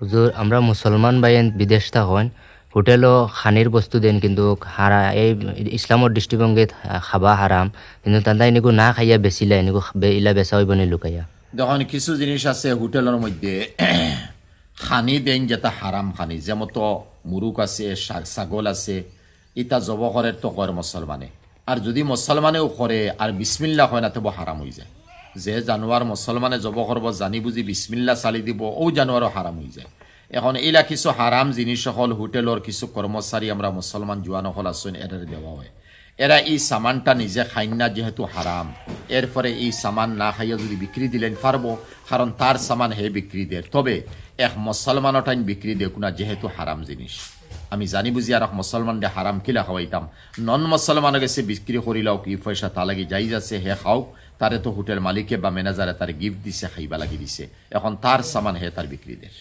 হুজুর আমরা মুসলমান বাইন বিদেশ থাকেন হোটেলও খানির বস্তু দেন কিন্তু হারা এই ইসলামর দৃষ্টিভঙ্গি খাবা হারাম কিন্তু তান্দা এনেকু না খাইয়া বেচিলা এনেকু ইলা বেচা হইব নি লুকাইয়া। দেখুন কিছু জিনিস আছে হোটেলের মধ্যে খানি দেন যেটা হারাম খানি যেমতো মুরুক আছে ছাগল আছে ইটা জব করে তো কর মুসলমানে আর যদি মুসলমানেও করে আর বিসমিল্লা হয় না তবে হারাম হয়ে যায় যে জানোয়ার মুসলমানে জব করব জানি বুঝি বিসমিল্লা চালি দিব ও জানোয়ারও হারাম হয়ে যায়। এখন এইলা কিছু হারাম জিনিস হল হোটেলের কিছু কর্মচারী আমরা মুসলমান জোয়ান হল আসুন এদের দেওয়া হয় এরা এই সামানটা নিজে খাইন না যেহেতু হারাম এরপরে এই সামান না খাইয়া যদি বিক্রি দিলেন পারবো কারণ তার সামান হে বিক্রি দেয় তবে এক মুসলমানও টাইম বিক্রি দেখ না যেহেতু হারাম জিনিস আমি জানি বুঝি আর এক মুসলমান দে হারাম কিলা খাওয়াইতাম নন মুসলমানের কাছে বিক্রি করিলাও কি পয়সা তা লাগি যাই যাচ্ছে হে খাও তারে তো হোটেল মালিকে বা ম্যানেজারে তার গিফট দিছে খাইবা লাগি দিছে এখন তার সামান হে তার বিক্রি দেয়।